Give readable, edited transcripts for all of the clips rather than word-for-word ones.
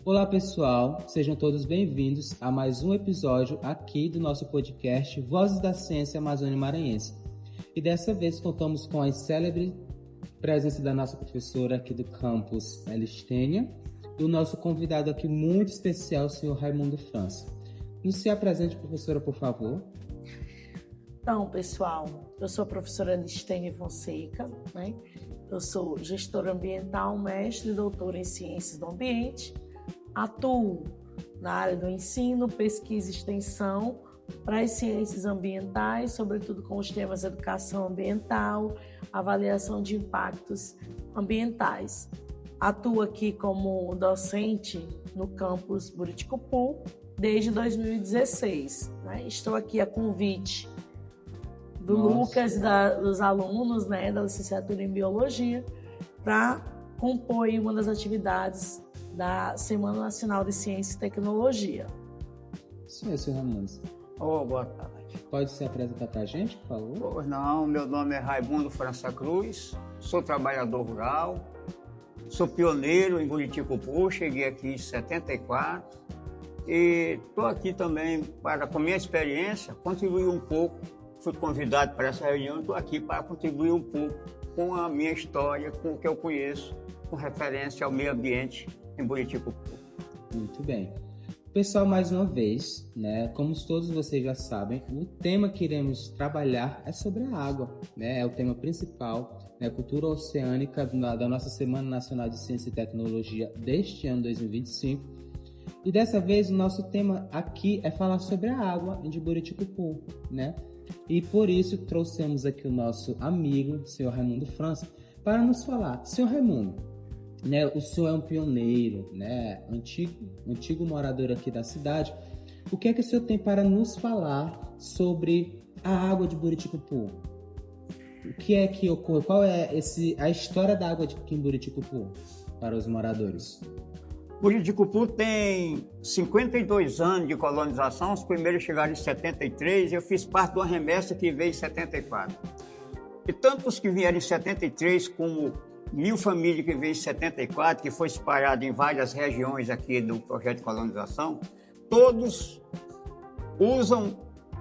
Olá pessoal, sejam todos bem-vindos a mais um episódio aqui do nosso podcast Vozes da Ciência Amazônia Maranhense. E dessa vez contamos com a célebre presença da nossa professora aqui do campus Elistênia e o nosso convidado aqui muito especial, o senhor Raimundo França. Nos se apresente, professora, por favor. Então, pessoal, eu sou a professora Elistênia Fonseca, né? Eu sou gestora ambiental, mestre e doutora em Ciências do Ambiente. Atuo na área do ensino, pesquisa e extensão para as ciências ambientais, sobretudo com os temas educação ambiental, avaliação de impactos ambientais. Atuo aqui como docente no campus Buriticupu desde 2016. Né? Estou aqui a convite do Lucas, dos alunos, né, da licenciatura em Biologia, para compor uma das atividades da Semana Nacional de Ciência e Tecnologia. Sim, senhor Raimundo. Boa tarde. Pode se apresentar para a gente, por favor? Pois não, meu nome é Raimundo França Cruz, sou trabalhador rural, sou pioneiro em Buriticupu, cheguei aqui em 74 e estou aqui também para, com minha experiência, contribuir um pouco. Fui convidado para essa reunião, estou aqui para contribuir um pouco com a minha história, com o que eu conheço, com referência ao meio ambiente em Buriticupu. Muito bem. Pessoal, mais uma vez, né, como todos vocês já sabem, o tema que iremos trabalhar é sobre a água, né, é o tema principal, né, cultura oceânica da nossa Semana Nacional de Ciência e Tecnologia deste ano 2025. E dessa vez o nosso tema aqui é falar sobre a água de Buriticupu, né? E por isso trouxemos aqui o nosso amigo, o senhor Raimundo França, para nos falar. Senhor Raimundo, né, o senhor é um pioneiro, né, antigo morador aqui da cidade. O que é que o senhor tem para nos falar sobre a água de Buriticupu? O que é que ocorre? Qual é a história da água aqui em Buriticupu para os moradores? Buriticupu tem 52 anos de colonização, os primeiros chegaram em 73, eu fiz parte de uma remessa que veio em 74. E tanto os que vieram em 73 como 1.000 famílias que veio em 74, que foi espalhada em várias regiões aqui do projeto de colonização, todos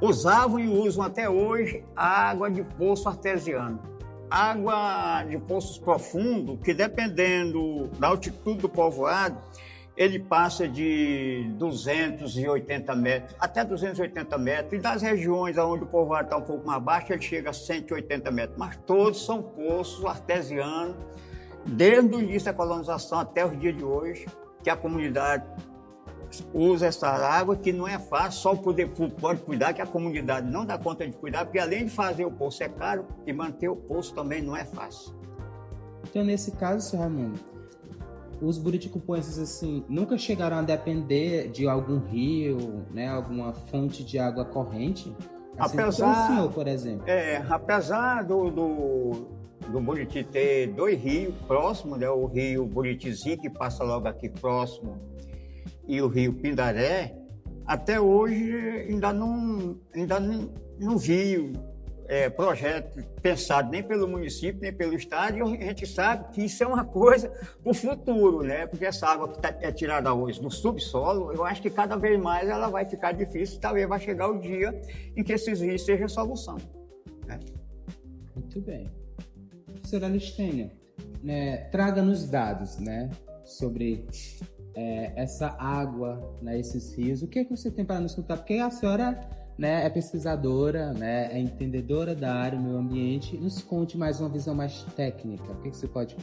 usavam e usam até hoje a água de poço artesiano. Água de poços profundos, que dependendo da altitude do povoado, ele passa de 280 metros até 280 metros, e das regiões onde o povoado está um pouco mais baixo, ele chega a 180 metros, mas todos são poços artesianos, desde o início da colonização até os dias de hoje, que a comunidade usa essa água, que não é fácil, só o poder público pode cuidar, que a comunidade não dá conta de cuidar, porque além de fazer o poço é caro, e manter o poço também não é fácil. Então, nesse caso, senhor Raimundo, os buriticupuenses, assim, nunca chegaram a depender de algum rio, né, alguma fonte de água corrente? Assim, Apesar, o senhor, por exemplo. Apesar do Buriti ter dois rios próximos, né, o rio Buritizinho, que passa logo aqui próximo, e o rio Pindaré, até hoje ainda não vi projeto pensado nem pelo município, nem pelo estado, e a gente sabe que isso é uma coisa para o futuro, né? Porque essa água que é tirada hoje no subsolo, eu acho que cada vez mais ela vai ficar difícil, talvez vai chegar o dia em que esses rios sejam a solução. Né? Muito bem. Professora Elistênia, né, traga-nos dados, né, sobre essa água, né, esses rios. O que é que você tem para nos contar? Porque a senhora, né, é pesquisadora, né, é entendedora da área do meio ambiente. Nos conte mais uma visão mais técnica. O que você pode...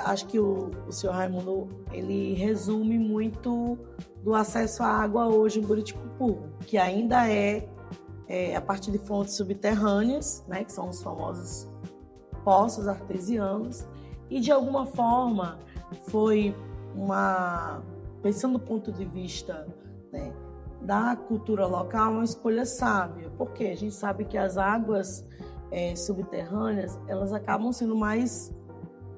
Acho que o senhor Raimundo, ele resume muito do acesso à água hoje em Buriticupu, que ainda é a partir de fontes subterrâneas, né, que são os famosos poços artesianos, e de alguma forma foi pensando do ponto de vista, né, da cultura local, uma escolha sábia, porque a gente sabe que as águas subterrâneas, elas acabam sendo mais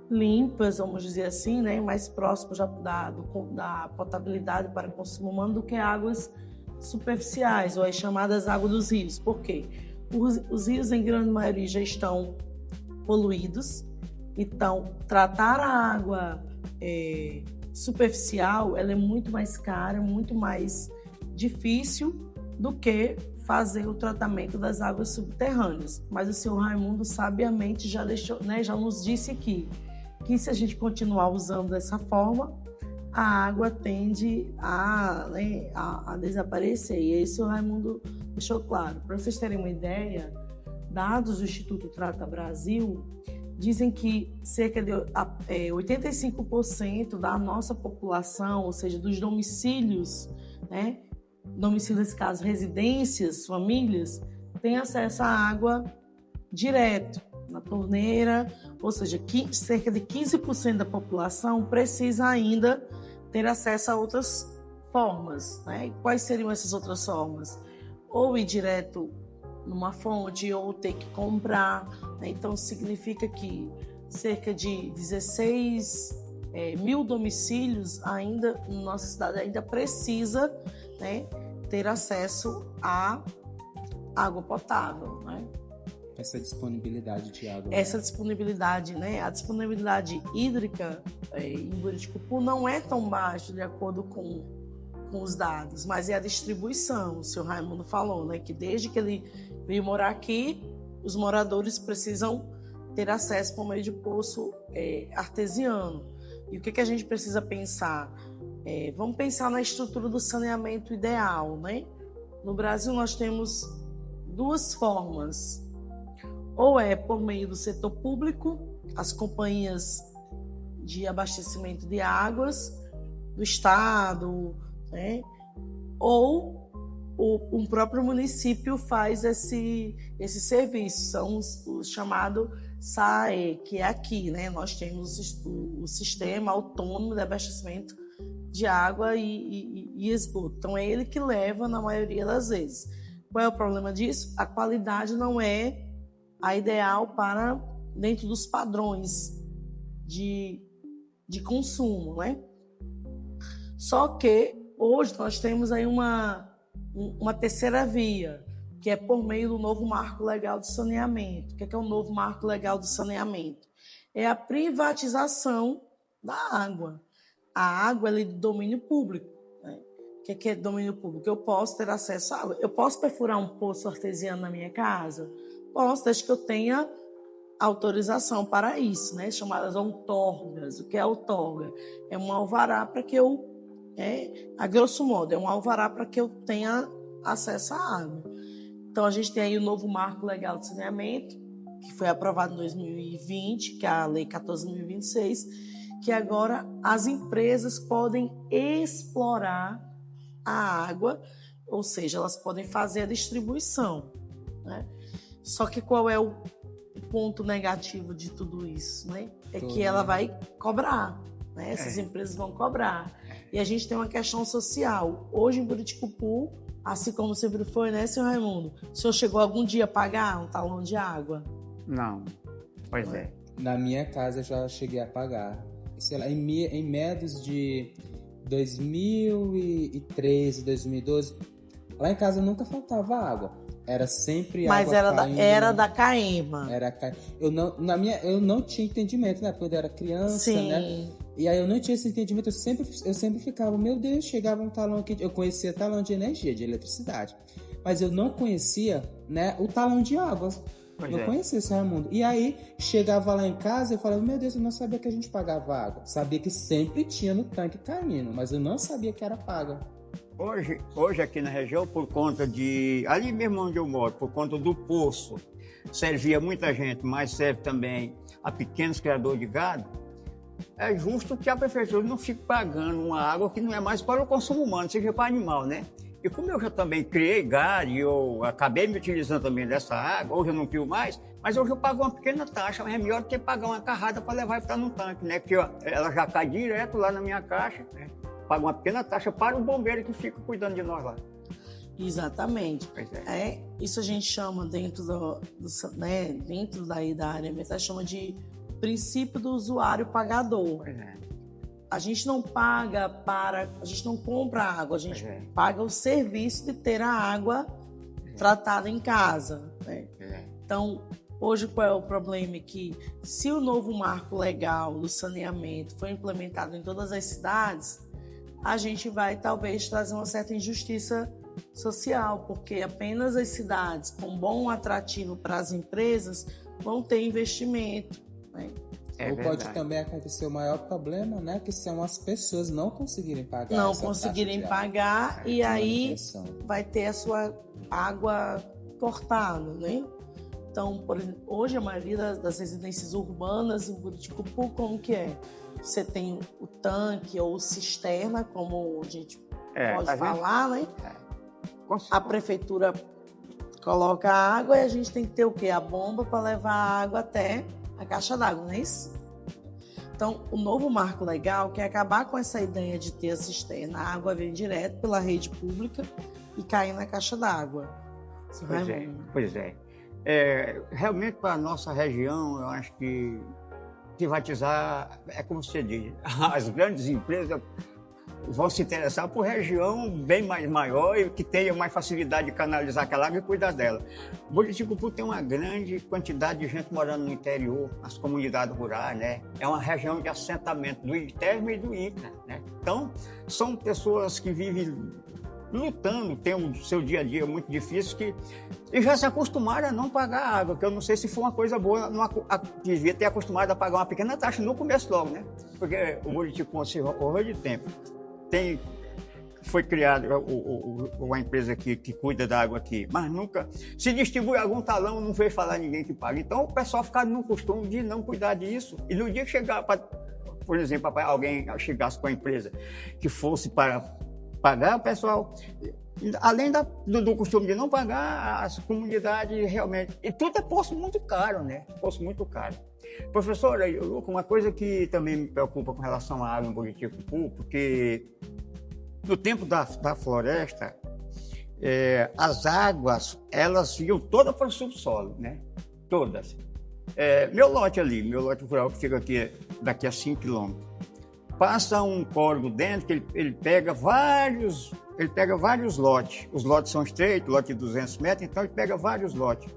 limpas, vamos dizer assim, né, mais próximas da potabilidade para consumo humano do que águas superficiais, ou as chamadas águas dos rios. Por quê? Os rios, em grande maioria, já estão poluídos, então tratar a água superficial, ela é muito mais cara, muito mais difícil do que fazer o tratamento das águas subterrâneas. Mas o senhor Raimundo sabiamente já deixou, né, já nos disse aqui que se a gente continuar usando dessa forma, a água tende a desaparecer. E isso o Raimundo deixou claro. Para vocês terem uma ideia, dados do Instituto Trata Brasil dizem que cerca de 85% da nossa população, ou seja, dos domicílios, né, domicílios, nesse caso, residências, famílias, tem acesso à água direto, na torneira, ou seja, cerca de 15% da população precisa ainda ter acesso a outras formas, né? E quais seriam essas outras formas? Ou ir direto numa fonte, ou ter que comprar, né? Então, significa que cerca de 16 mil domicílios ainda, na nossa cidade, ainda precisa, né, ter acesso à água potável, né? Essa disponibilidade de água. Essa disponibilidade, né? A disponibilidade hídrica em Buriticupu não é tão baixa de acordo com os dados, mas é a distribuição. O senhor Raimundo falou, né, que desde que ele veio morar aqui, os moradores precisam ter acesso por meio de poço artesiano. E o que a gente precisa pensar? Vamos pensar na estrutura do saneamento ideal, né? No Brasil nós temos duas formas. Ou é por meio do setor público, as companhias de abastecimento de águas do estado, né? Ou o próprio município faz esse serviço, são os chamados SAE, que é aqui, né? Nós temos o Sistema Autônomo de Abastecimento de Água e Esgoto. Então, é ele que leva na maioria das vezes. Qual é o problema disso? A qualidade não é a ideal para dentro dos padrões de consumo, né? Só que hoje nós temos aí uma terceira via, que é por meio do novo Marco Legal de Saneamento. O que é o novo Marco Legal de Saneamento? É a privatização da água. A água é de domínio público, né? O que é domínio público? Eu posso ter acesso à água. Eu posso perfurar um poço artesiano na minha casa? Posso, desde que eu tenha autorização para isso, né? Chamadas outorgas. O que é outorga? É um alvará para que eu, a grosso modo, é um alvará para que eu tenha acesso à água. Então, a gente tem aí o novo Marco Legal de Saneamento, que foi aprovado em 2020, que é a Lei 14.026, que agora as empresas podem explorar a água, ou seja, elas podem fazer a distribuição, né? Só que qual é o ponto negativo de tudo isso, né? É que ela vai cobrar, né? Essas empresas vão cobrar. E a gente tem uma questão social. Hoje em Buriticupu, assim como sempre foi, né, senhor Raimundo? O senhor chegou algum dia a pagar um talão de água? Não. Pois é. Na minha casa eu já cheguei a pagar. Sei lá, em meados de 2013, 2012, lá em casa nunca faltava água. Era sempre mas água caindo. Mas era da Caema. Eu não tinha entendimento, né? Quando eu era criança, sim, né? E aí eu não tinha esse entendimento. Eu sempre ficava, meu Deus, chegava um talão aqui. Eu conhecia talão de energia, de eletricidade. Mas eu não conhecia, né, o talão de água. Não conhecia esse Raimundo. E aí, chegava lá em casa e eu falava, meu Deus, eu não sabia que a gente pagava água. Sabia que sempre tinha no tanque caindo, mas eu não sabia que era paga. Hoje aqui na região, por conta de... Ali mesmo onde eu moro, por conta do poço, servia muita gente, mas serve também a pequenos criadores de gado. É justo que a prefeitura não fique pagando uma água que não é mais para o consumo humano, seja para animal, né? E como eu já também criei gado e eu acabei me utilizando também dessa água, hoje eu não crio mais, mas hoje eu pago uma pequena taxa, mas é melhor do que pagar uma carrada para levar e ficar no tanque, né? Porque ela já cai direto lá na minha caixa, né? Paga uma pequena taxa para o bombeiro que fica cuidando de nós lá. Exatamente. Pois é. Isso a gente chama dentro dentro daí da área ambiental, chama de princípio do usuário pagador. Pois é. A gente não paga a gente não compra água, a gente paga o serviço de ter a água tratada em casa, né? Então, Hoje, qual é o problema? É que se o novo marco legal do saneamento for implementado em todas as cidades, a gente vai talvez trazer uma certa injustiça social, porque apenas as cidades com bom atrativo para as empresas vão ter investimento, né? Ou pode também acontecer o maior problema, né? Que são as pessoas não conseguirem pagar. Não conseguirem pagar e aí vai ter a sua água cortada, né? Então, por exemplo, hoje a maioria das residências urbanas em Buriticupu, como que é? Você tem o tanque ou cisterna, como a gente pode falar, né? A prefeitura coloca a água e a gente tem que ter o quê? A bomba para levar a água até a caixa d'água, não é isso? Então, o novo marco legal quer acabar com essa ideia de ter a cisterna. A água vem direto pela rede pública e cai na caixa d'água. Pois é. Realmente, para a nossa região, eu acho que privatizar, é como você diz, as grandes empresas vão se interessar por região bem mais maior e que tenha mais facilidade de canalizar aquela água e cuidar dela. Buriticupu tem uma grande quantidade de gente morando no interior, nas comunidades rurais, né? É uma região de assentamento do ITERM e do INCRA, né? Então, são pessoas que vivem lutando, tem o seu dia a dia muito difícil, e já se acostumaram a não pagar água, que eu não sei se foi uma coisa boa, devia ter acostumado a pagar uma pequena taxa no começo logo, né? Porque o Buriticupu se ocorreu de tempo. Foi criada uma empresa que cuida da água aqui, mas nunca se distribui algum talão, não veio falar ninguém que paga. Então o pessoal fica no costume de não cuidar disso. E no dia que chegar, por exemplo, alguém chegasse com a empresa que fosse para pagar, o pessoal, além do costume de não pagar, as comunidades realmente... E tudo é posto muito caro, né? Posto muito caro. Professora, uma coisa que também me preocupa com relação à água em Buriticupu, porque no tempo da floresta, as águas, elas iam todas para o subsolo, né? Todas. Meu lote rural que fica aqui, daqui a 5 quilômetros, passa um córrego dentro que ele pega vários lotes. Os lotes são estreitos, lote de 200 metros, então ele pega vários lotes.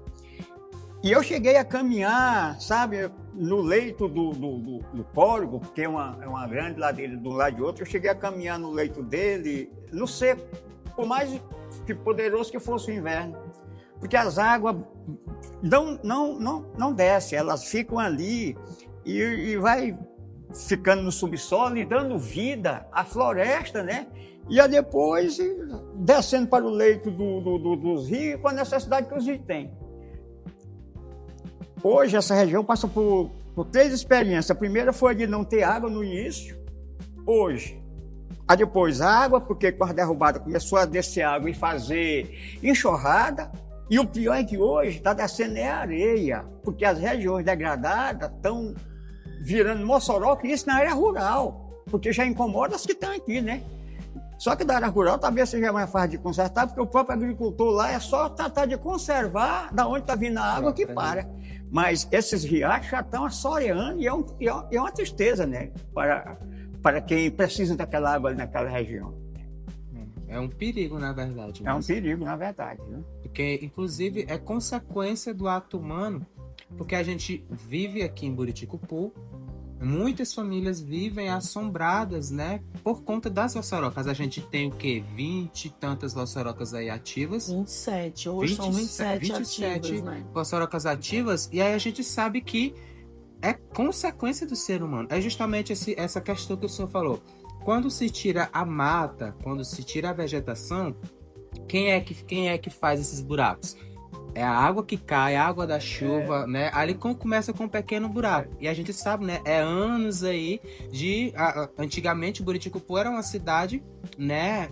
E eu cheguei a caminhar, sabe, no leito do córrego, porque é uma grande ladeira de um lado e de outro, eu cheguei a caminhar no leito dele, no seco, por mais que poderoso que fosse o inverno. Porque as águas não descem, elas ficam ali e vai ficando no subsolo e dando vida à floresta, né? E aí depois descendo para o leito dos rios, com a necessidade que os rios têm. Hoje, essa região passa por 3 experiências. A primeira foi a de não ter água no início. Hoje, a depois água, porque com a derrubada começou a descer água e fazer enxurrada. E o pior é que hoje está descendo areia, porque as regiões degradadas estão virando Mossoró, que isso na área rural, porque já incomoda as que estão aqui, né? Só que da área rural talvez seja mais fácil de consertar, porque o próprio agricultor lá é só tratar de conservar da onde está vindo a água que para. Mas esses riachos já estão assoreando e é uma tristeza, né? Para quem precisa daquela água ali naquela região. É um perigo, na verdade. É um perigo, na verdade. Né? Porque, inclusive, é consequência do ato humano, porque a gente vive aqui em Buriticupu, muitas famílias vivem assombradas, né? Por conta das voçorocas. A gente tem o quê? 20 e tantas voçorocas aí ativas. 27. Hoje são 27 ativas, né? Voçorocas ativas. E aí a gente sabe que é consequência do ser humano. É justamente essa questão que o senhor falou. Quando se tira a mata, quando se tira a vegetação, quem é que faz esses buracos? É a água que cai, a água da chuva, né? Ali começa com um pequeno buraco. E a gente sabe, né? É anos aí antigamente, Buriticupu era uma cidade, né?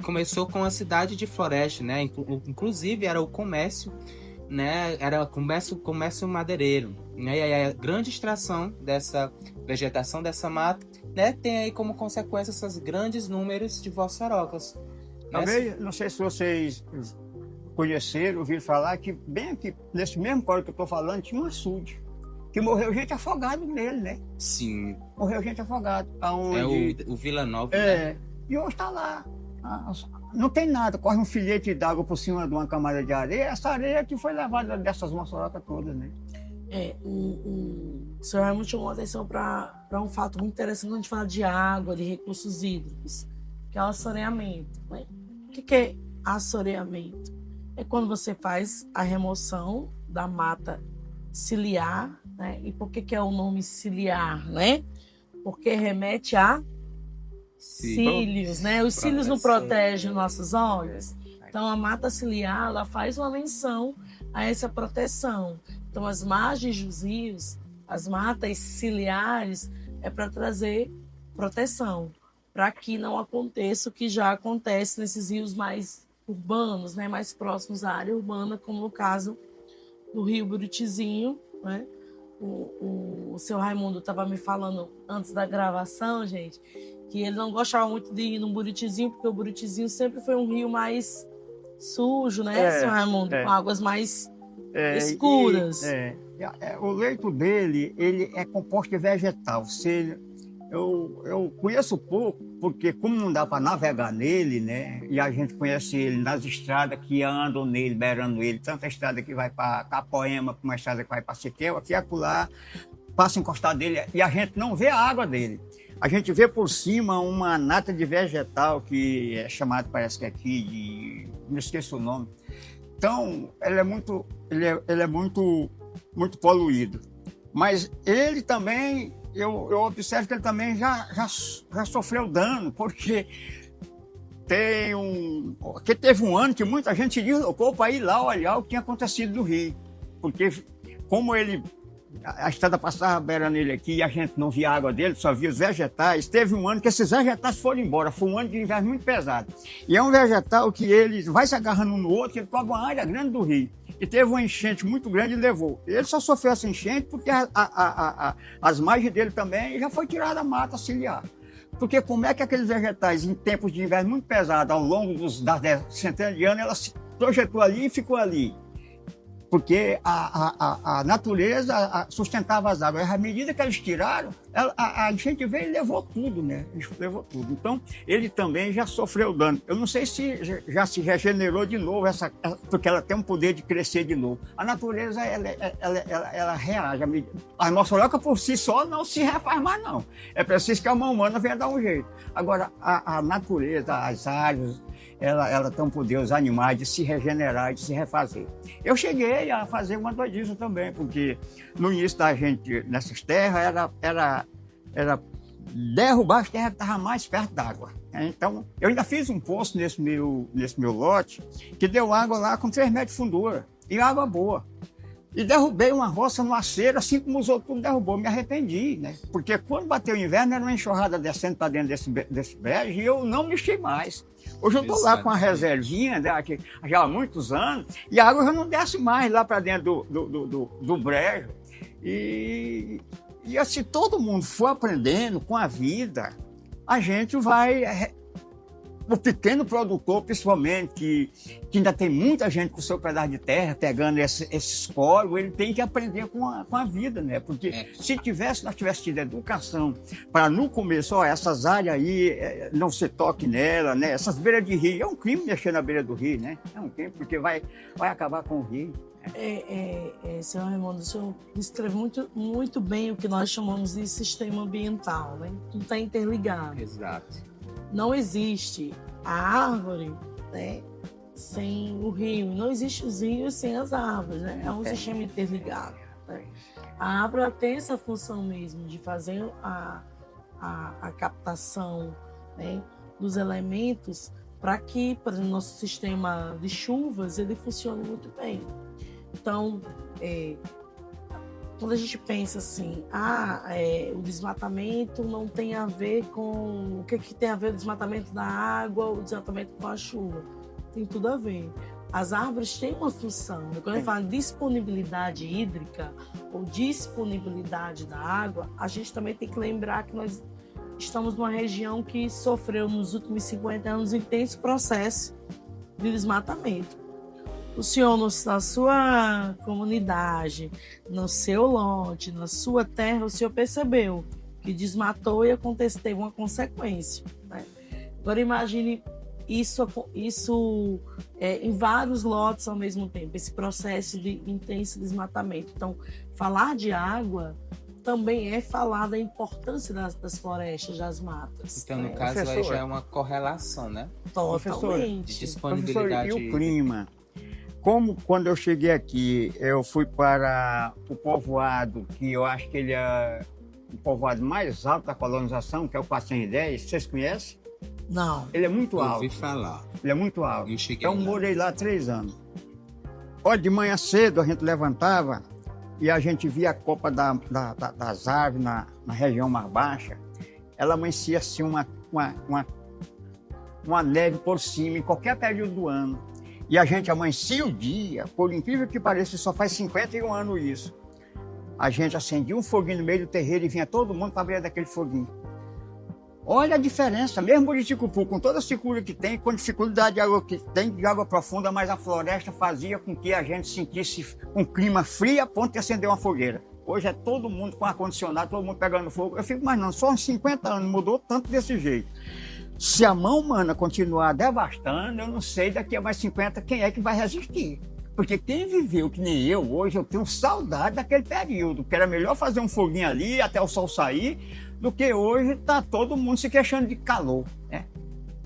Começou com a cidade de floresta, né? Inclusive, era o comércio, né? Era o comércio madeireiro, né? E aí a grande extração dessa vegetação, dessa mata, né? Tem aí como consequência esses grandes números de voçorocas. Talvez, não sei se vocês conheceram, ouviram falar que bem aqui, nesse mesmo córrego que eu estou falando, tinha um açude, que morreu gente afogado nele, né? Sim. Morreu gente afogado. Aonde... É o Vila Nova, né? E hoje está lá, não tem nada, corre um filete d'água por cima de uma camada de areia, essa areia que foi levada dessas mossorocas todas, né? O senhor Raimundo chamou a atenção para um fato muito interessante quando a gente fala de água, de recursos hídricos, que é o assoreamento, né? O que é assoreamento? É quando você faz a remoção da mata ciliar, né? E por que é o nome ciliar, né? Porque remete a cílios, né? Os cílios não protegem nossos olhos. Então, a mata ciliar, ela faz uma menção a essa proteção. Então, as margens dos rios, as matas ciliares, é para trazer proteção, para que não aconteça o que já acontece nesses rios mais urbanos, né? Mais próximos à área urbana, como no caso do Rio Buritizinho, né? O seu Raimundo estava me falando antes da gravação, gente, que ele não gostava muito de ir no Buritizinho, porque o Buritizinho sempre foi um rio mais sujo, né, seu Raimundo? Com águas mais escuras. O leito dele, ele é composto de vegetal. Eu conheço pouco, porque como não dá para navegar nele, né? E a gente conhece ele nas estradas que andam nele, beirando ele, tanto a estrada que vai para Capoema, como a estrada que vai para Siquel, aqui e acolá, passa encostado dele, e a gente não vê a água dele. A gente vê por cima uma nata de vegetal que é chamado, parece que aqui, não esqueço o nome. Então, ele é muito poluído. Mas ele também, eu observo que ele também já sofreu dano, porque teve um ano que muita gente se deslocou para ir lá olhar o que tinha acontecido no rio. Porque como a estrada passava beirando ele aqui e a gente não via a água dele, só via os vegetais. Teve um ano que esses vegetais foram embora, foi um ano de inverno muito pesado. E é um vegetal que ele vai se agarrando um no outro, ele cobre uma área grande do rio. E teve uma enchente muito grande e levou. Ele só sofreu essa enchente porque as margens dele também já foi tirada a mata ciliar. Porque como é que aqueles vegetais, em tempos de inverno muito pesado, ao longo das centenas de anos, ela se projetou ali e ficou ali? Porque a natureza sustentava as águas. À medida que eles tiraram, a enchente veio e levou tudo, né? Levou tudo. Então, ele também já sofreu dano. Eu não sei se já se regenerou de novo, porque ela tem um poder de crescer de novo. A natureza, ela reage. A moçoroca por si só não se refaz mais, não. É preciso que a mão humana venha dar um jeito. Agora, a natureza, as árvores, ela tem um poder, os animais, de se regenerar e de se refazer. Eu cheguei a fazer uma doidice também, porque no início da gente, nessas terras, era derrubar as terras que estavam mais perto d'água. Então, eu ainda fiz um poço nesse meu lote, que deu água lá com 3 metros de fundura, e água boa. E derrubei uma roça no aceiro, assim como os outros tudo derrubou. Me arrependi, né? Porque quando bateu o inverno, era uma enxurrada descendo para dentro desse brejo e eu não mexi mais. Hoje eu estou lá com uma reservinha, né, já há muitos anos, e a água já não desce mais lá para dentro do brejo. E assim, todo mundo for aprendendo com a vida, a gente vai... O pequeno produtor, principalmente, que ainda tem muita gente com o seu pedaço de terra, pegando esse escório, ele tem que aprender com a vida, né? Porque se nós tivéssemos tido educação para no começo, essas áreas aí, não se toque nela, né? Essas beiras de rio, é um crime mexer na beira do rio, né? É um crime, porque vai acabar com o rio. Senhor Raimundo, o senhor descreve muito bem o que nós chamamos de sistema ambiental, né? Tudo está interligado. Exato. Não existe a árvore, né, sem o rio. Não existe os rios sem as árvores, né? É um sistema interligado, né? A árvore tem essa função mesmo de fazer a captação, né, dos elementos para que, por exemplo, nosso sistema de chuvas ele funcione muito bem. Então, quando a gente pensa assim, o desmatamento não tem a ver com... O que tem a ver o desmatamento da água, o desmatamento com a chuva? Tem tudo a ver. As árvores têm uma função. Quando a gente fala disponibilidade hídrica ou disponibilidade da água, a gente também tem que lembrar que nós estamos numa região que sofreu nos últimos 50 anos um intenso processo de desmatamento. O senhor, na sua comunidade, no seu lote, na sua terra, o senhor percebeu que desmatou e teve uma consequência, né? Agora imagine isso em vários lotes ao mesmo tempo, esse processo de intenso desmatamento. Então, falar de água também é falar da importância das florestas, das matas. Então, no caso, aí já é uma correlação, né? Totalmente. De disponibilidade. Professor, e o clima? Como quando eu cheguei aqui, eu fui para o povoado, que eu acho que ele é o povoado mais alto da colonização, que é o 410, vocês conhecem? Não. Ele é muito alto. Ouvi falar. Ele é muito alto. Eu cheguei Então, lá. morei lá 3 anos. Olha, de manhã cedo a gente levantava e a gente via a copa das árvores na região mais baixa. Ela amanhecia assim uma neve por cima em qualquer período do ano. E a gente amanhecia o dia, por incrível que pareça, só faz 51 anos isso. A gente acendia um foguinho no meio do terreiro e vinha todo mundo para abrir daquele foguinho. Olha a diferença, mesmo Buriticupu, com toda a secura que tem, com dificuldade de água que tem, de água profunda, mas a floresta fazia com que a gente sentisse um clima frio a ponto de acender uma fogueira. Hoje é todo mundo com ar-condicionado, todo mundo pegando fogo. Eu fico imaginando, só uns 50 anos mudou tanto desse jeito. Se a mão humana continuar devastando, eu não sei daqui a mais 50 quem é que vai resistir. Porque quem viveu que nem eu hoje, eu tenho saudade daquele período, que era melhor fazer um foguinho ali até o sol sair, do que hoje tá todo mundo se queixando de calor, né?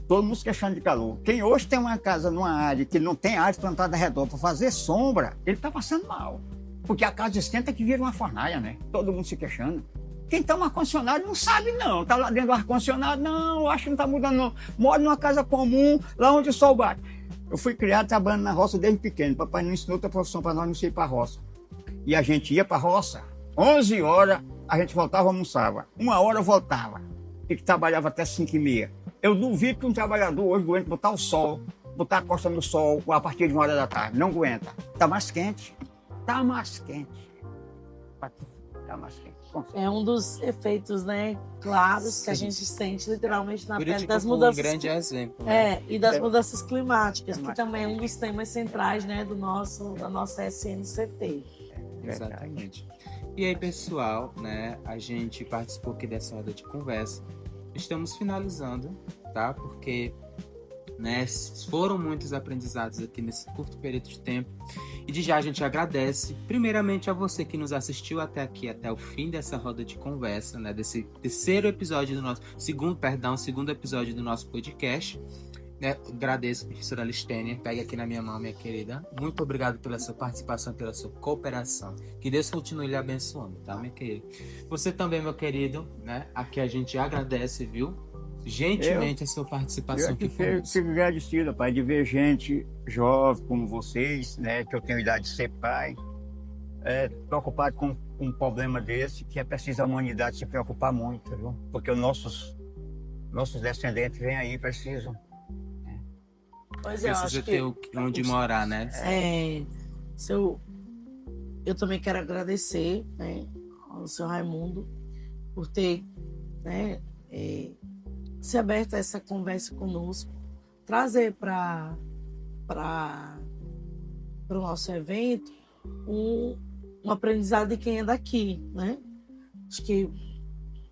Todo mundo se queixando de calor. Quem hoje tem uma casa numa área que não tem árvore plantada ao redor para fazer sombra, ele tá passando mal. Porque a casa esquenta que vira uma fornalha, né? Todo mundo se queixando. Quem tá no ar-condicionado não sabe não, tá lá dentro do ar-condicionado, não, acho que não tá mudando não. Moro numa casa comum, lá onde o sol bate. Eu fui criado trabalhando na roça desde pequeno. Papai não ensinou outra profissão para nós não ir para a roça. E a gente ia para a roça, 11 horas a gente voltava, almoçava. 1 hora eu voltava. E que trabalhava até 5h30. Eu duvido que um trabalhador hoje aguente botar o sol, botar a costa no sol a partir de 1 hora da tarde. Não aguenta. Tá mais quente. Tá mais quente. Tá mais quente. É um dos efeitos, né, claros, Sim. que a gente sente literalmente na pele Buriticupu das é mudanças. um grande exemplo. Né? E das mudanças climáticas, que também é um dos temas centrais, né, da nossa SNCT. Exatamente. E aí, pessoal, né, a gente participou aqui dessa roda de conversa. Estamos finalizando, tá? Porque, né, foram muitos aprendizados aqui nesse curto período de tempo. E de já a gente agradece, primeiramente, a você que nos assistiu até aqui, até o fim dessa roda de conversa, né, desse terceiro episódio do nosso, segundo episódio do nosso podcast. Né, agradeço, professora Listênia, pega aqui na minha mão, minha querida. Muito obrigado pela sua participação, pela sua cooperação. Que Deus continue lhe abençoando, tá, minha querida? Você também, meu querido, né? Aqui a gente agradece, viu? Gentilmente a sua participação aqui conosco. Fico agradecido, pai, de ver gente jovem como vocês, né? Que eu tenho idade de ser pai, preocupado com um problema desse, que é preciso a humanidade se preocupar muito, viu? Porque os nossos descendentes vêm aí e precisam. Pois é, eu Precisa acho ter onde morar, né? Eu também quero agradecer, né, ao senhor Raimundo por ter, né, se aberto a essa conversa conosco, trazer para o nosso evento um aprendizado de quem é daqui, né? Acho que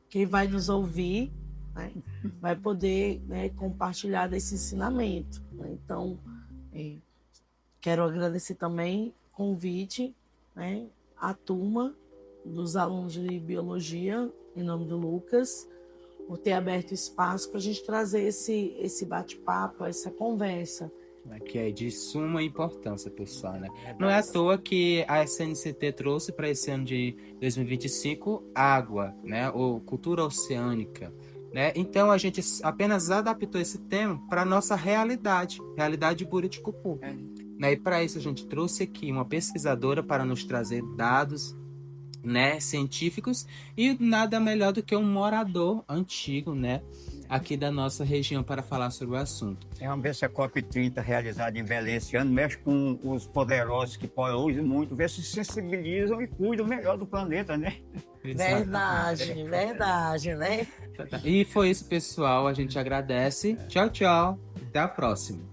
quem vai nos ouvir, né, vai poder, né, compartilhar desse ensinamento. Né? Então, quero agradecer também o convite, né, à turma dos alunos de Biologia, em nome do Lucas, por ter aberto espaço para a gente trazer esse bate-papo, essa conversa. Que é de suma importância, pessoal, né? Não é à toa que a SNCT trouxe para esse ano de 2025 água, né? Ou cultura oceânica, né? Então a gente apenas adaptou esse tema para a nossa realidade de Buriticupu. Né? E para isso a gente trouxe aqui uma pesquisadora para nos trazer dados, né, científicos, e nada melhor do que um morador antigo, né, aqui da nossa região para falar sobre o assunto. Vamos ver se a COP30 realizada em Belém esse ano mexe com os poderosos que poluem muito, ver se sensibilizam e cuidam melhor do planeta, né? Verdade, né? E foi isso, pessoal. A gente agradece. Tchau, tchau. Até a próxima.